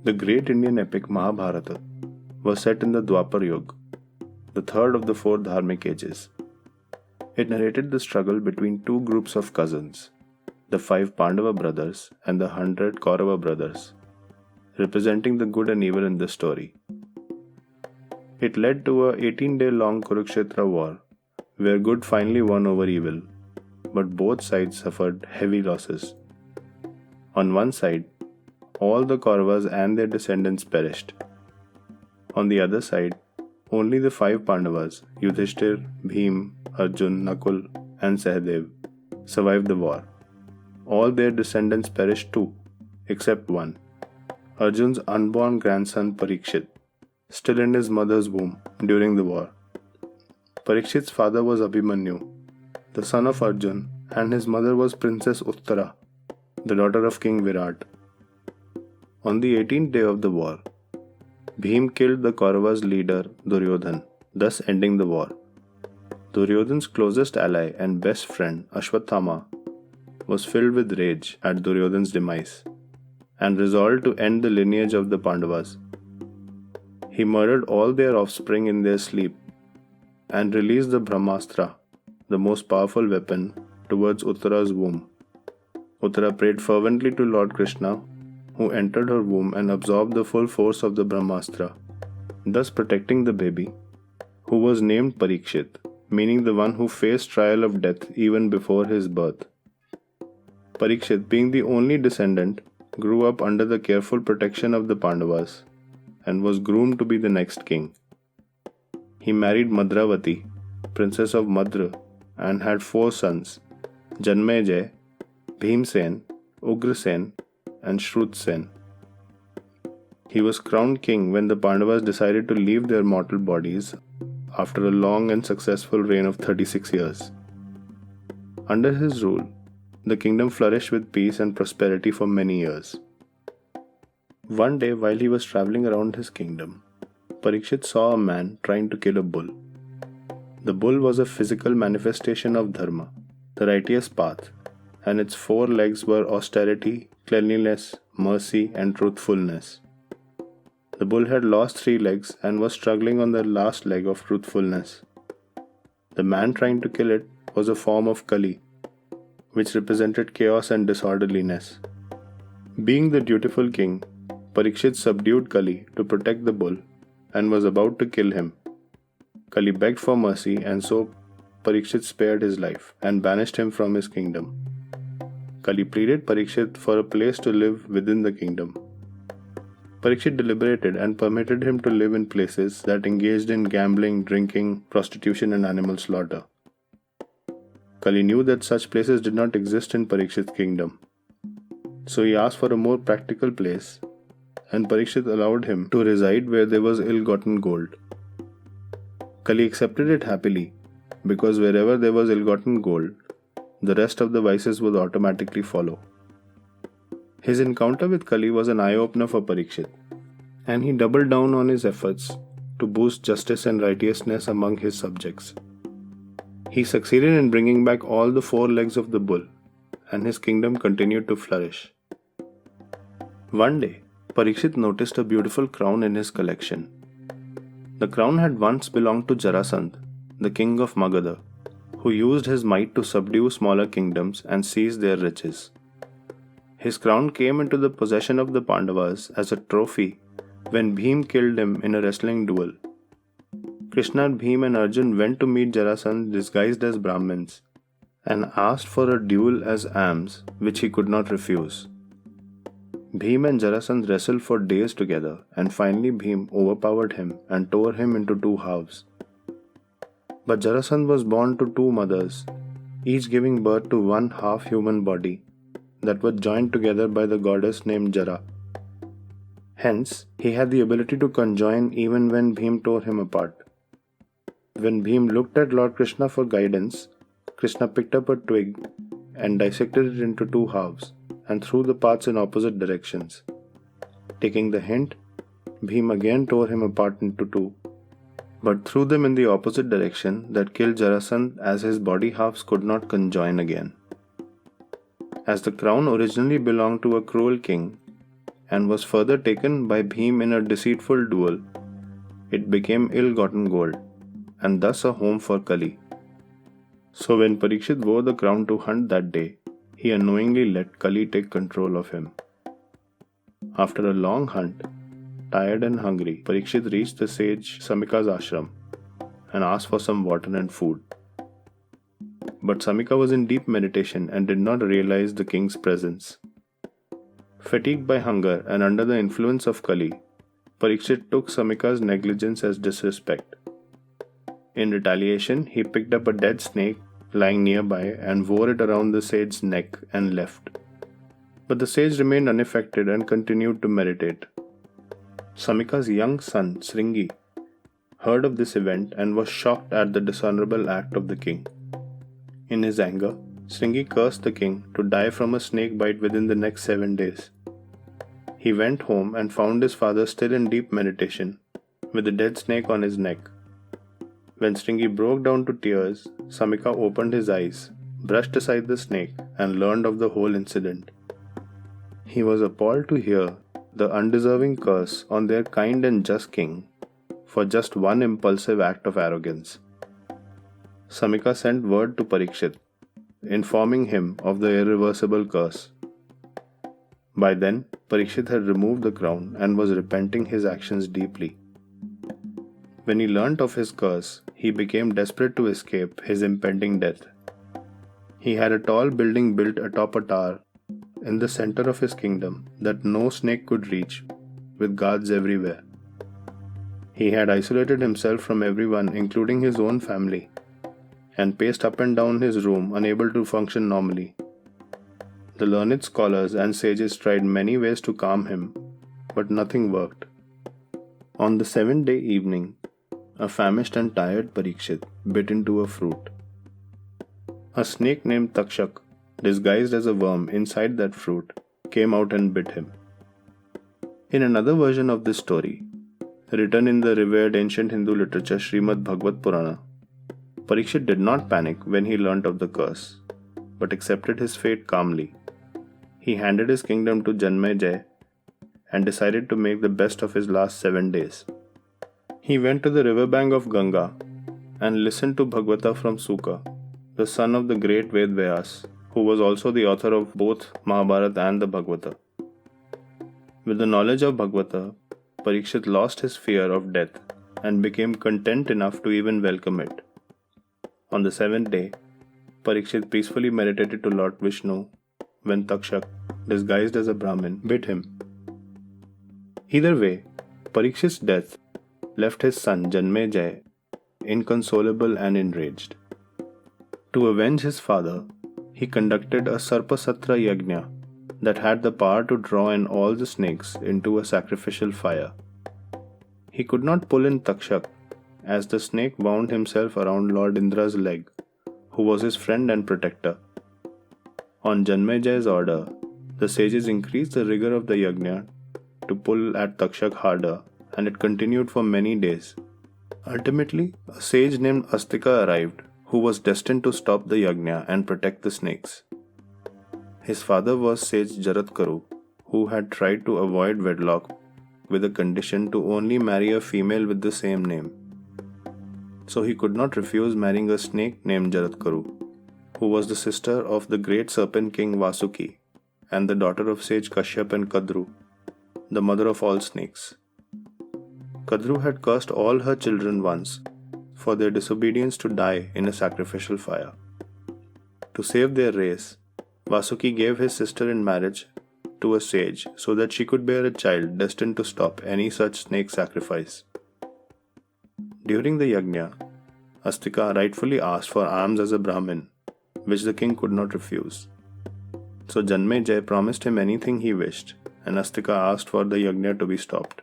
The great Indian epic Mahabharata was set in the Dwapar Yuga, the third of the four Dharmic ages. It narrated the struggle between two groups of cousins, the 5 Pandava brothers and the 100 Kaurava brothers, representing the good and evil in the story. It led to a 18-day-long Kurukshetra war, where good finally won over evil, but both sides suffered heavy losses. On one side, all the Kauravas and their descendants perished. On the other side, only the 5 Pandavas, Yudhishthir, Bhim, Arjun, Nakul, and Sahadev, survived the war. All their descendants perished too, except one, Arjun's unborn grandson Parikshit, still in his mother's womb during the war. Parikshit's father was Abhimanyu, the son of Arjun, and his mother was Princess Uttara, the daughter of King Virat. On the 18th day of the war, Bhim killed the Kauravas' leader Duryodhan, thus ending the war. Duryodhan's closest ally and best friend Ashwathama was filled with rage at Duryodhan's demise and resolved to end the lineage of the Pandavas. He murdered all their offspring in their sleep and released the Brahmastra, the most powerful weapon, towards Uttara's womb. Uttara prayed fervently to Lord Krishna, who entered her womb and absorbed the full force of the Brahmastra, thus protecting the baby, who was named Parikshit, meaning the one who faced trial of death even before his birth. Parikshit, being the only descendant, grew up under the careful protection of the Pandavas and was groomed to be the next king. He married Madravati, princess of Madra, and had 4 sons, Janmejay, Bhimsen, Ugrasen, and Shrutsen. He was crowned king when the Pandavas decided to leave their mortal bodies after a long and successful reign of 36 years. Under his rule, the kingdom flourished with peace and prosperity for many years. One day, while he was traveling around his kingdom, Parikshit saw a man trying to kill a bull. The bull was a physical manifestation of dharma, the righteous path, and its 4 legs were austerity, cleanliness, mercy, and truthfulness. The bull had lost 3 legs and was struggling on the last leg of truthfulness. The man trying to kill it was a form of Kali, which represented chaos and disorderliness. Being the dutiful king, Parikshit subdued Kali to protect the bull and was about to kill him. Kali begged for mercy, and so Parikshit spared his life and banished him from his kingdom. Kali pleaded Parikshit for a place to live within the kingdom. Parikshit deliberated and permitted him to live in places that engaged in gambling, drinking, prostitution, and animal slaughter. Kali knew that such places did not exist in Parikshit's kingdom. So he asked for a more practical place, and Parikshit allowed him to reside where there was ill-gotten gold. Kali accepted it happily, because wherever there was ill-gotten gold, the rest of the vices would automatically follow. His encounter with Kali was an eye-opener for Parikshit, and he doubled down on his efforts to boost justice and righteousness among his subjects. He succeeded in bringing back all the 4 legs of the bull, and his kingdom continued to flourish. One day, Parikshit noticed a beautiful crown in his collection. The crown had once belonged to Jarasandh, the king of Magadha, who used his might to subdue smaller kingdoms and seize their riches. His crown came into the possession of the Pandavas as a trophy when Bhim killed him in a wrestling duel. Krishna, Bhim, and Arjun went to meet Jarasandh disguised as Brahmins and asked for a duel as alms, which he could not refuse. Bhim and Jarasandh wrestled for days together, and finally Bhim overpowered him and tore him into 2 halves. But Jarasandh was born to 2 mothers, each giving birth to 1 half-human body that were joined together by the goddess named Jara. Hence, he had the ability to conjoin even when Bhim tore him apart. When Bhim looked at Lord Krishna for guidance, Krishna picked up a twig and dissected it into 2 halves and threw the parts in opposite directions. Taking the hint, Bhim again tore him apart into 2, but threw them in the opposite direction that killed Jarasandh, as his body halves could not conjoin again. As the crown originally belonged to a cruel king, and was further taken by Bhim in a deceitful duel, it became ill-gotten gold, and thus a home for Kali. So when Parikshit wore the crown to hunt that day, he unknowingly let Kali take control of him. After a long hunt, tired and hungry, Parikshit reached the sage Samika's ashram and asked for some water and food. But Samika was in deep meditation and did not realize the king's presence. Fatigued by hunger and under the influence of Kali, Parikshit took Samika's negligence as disrespect. In retaliation, he picked up a dead snake lying nearby and wore it around the sage's neck and left. But the sage remained unaffected and continued to meditate. Samika's young son, Sringi, heard of this event and was shocked at the dishonorable act of the king. In his anger, Sringi cursed the king to die from a snake bite within the next 7 days. He went home and found his father still in deep meditation, with a dead snake on his neck. When Sringi broke down to tears, Samika opened his eyes, brushed aside the snake, and learned of the whole incident. He was appalled to hear the undeserving curse on their kind and just king for just one impulsive act of arrogance. Samika sent word to Parikshit, informing him of the irreversible curse. By then, Parikshit had removed the crown and was repenting his actions deeply. When he learnt of his curse, he became desperate to escape his impending death. He had a tall building built atop a tower in the center of his kingdom that no snake could reach, with guards everywhere. He had isolated himself from everyone, including his own family, and paced up and down his room, unable to function normally. The learned scholars and sages tried many ways to calm him, but nothing worked. On the 7th-day evening, a famished and tired Parikshit bit into a fruit. A snake named Takshak, disguised as a worm inside that fruit, came out and bit him. In another version of this story, written in the revered ancient Hindu literature Srimad Bhagavad Purana, Parikshit did not panic when he learnt of the curse, but accepted his fate calmly. He handed his kingdom to Janmejaya and decided to make the best of his last 7 days. He went to the riverbank of Ganga and listened to Bhagavata from Suka, the son of the great Ved Vyas, who was also the author of both Mahabharata and the Bhagavata. With the knowledge of Bhagavata, Parikshit lost his fear of death and became content enough to even welcome it. On the 7th day, Parikshit peacefully meditated to Lord Vishnu when Takshak, disguised as a Brahmin, bit him. Either way, Parikshit's death left his son Janmejaya inconsolable and enraged. To avenge his father, he conducted a Sarpasatra Yajna that had the power to draw in all the snakes into a sacrificial fire. He could not pull in Takshak, as the snake wound himself around Lord Indra's leg, who was his friend and protector. On Janmejaya's order, the sages increased the rigor of the yajna to pull at Takshak harder, and it continued for many days. Ultimately, a sage named Astika arrived, who was destined to stop the yajna and protect the snakes. His father was sage Jaratkaru, who had tried to avoid wedlock with a condition to only marry a female with the same name. So he could not refuse marrying a snake named Jaratkaru, who was the sister of the great serpent king Vasuki and the daughter of sage Kashyap and Kadru, the mother of all snakes. Kadru had cursed all her children once for their disobedience to die in a sacrificial fire. To save their race, Vasuki gave his sister in marriage to a sage so that she could bear a child destined to stop any such snake sacrifice. During the yajna, Astika rightfully asked for alms as a Brahmin, which the king could not refuse. So Janmejaya promised him anything he wished, and Astika asked for the yajna to be stopped.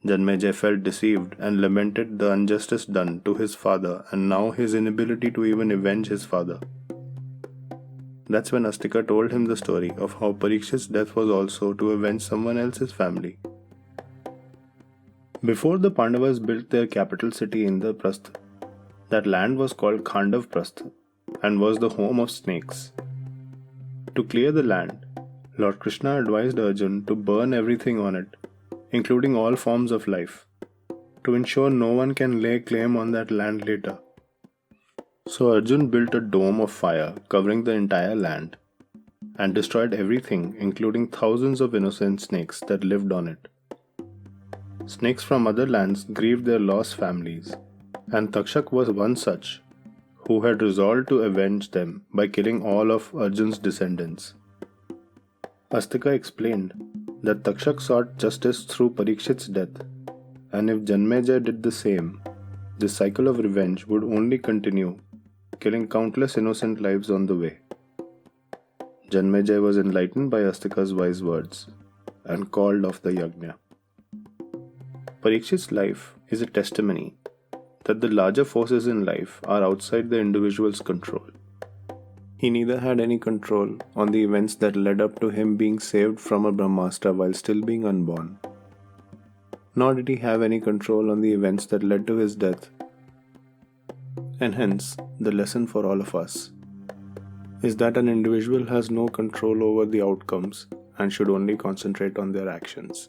Janmejaya felt deceived and lamented the injustice done to his father and now his inability to even avenge his father. That's when Astika told him the story of how Parikshit's death was also to avenge someone else's family. Before the Pandavas built their capital city Indraprastha, that land was called Khandavprastha and was the home of snakes. To clear the land, Lord Krishna advised Arjun to burn everything on it, including all forms of life, to ensure no one can lay claim on that land later. So Arjun built a dome of fire covering the entire land and destroyed everything, including thousands of innocent snakes that lived on it. Snakes from other lands grieved their lost families, and Takshak was one such, who had resolved to avenge them by killing all of Arjun's descendants. Astika explained that Takshak sought justice through Parikshit's death, and if Janmejay did the same, this cycle of revenge would only continue, killing countless innocent lives on the way. Janmejay was enlightened by Astika's wise words and called off the yajna. Parikshit's life is a testimony that the larger forces in life are outside the individual's control. He neither had any control on the events that led up to him being saved from a Brahmastra while still being unborn, nor did he have any control on the events that led to his death. And hence, the lesson for all of us is that an individual has no control over the outcomes and should only concentrate on their actions.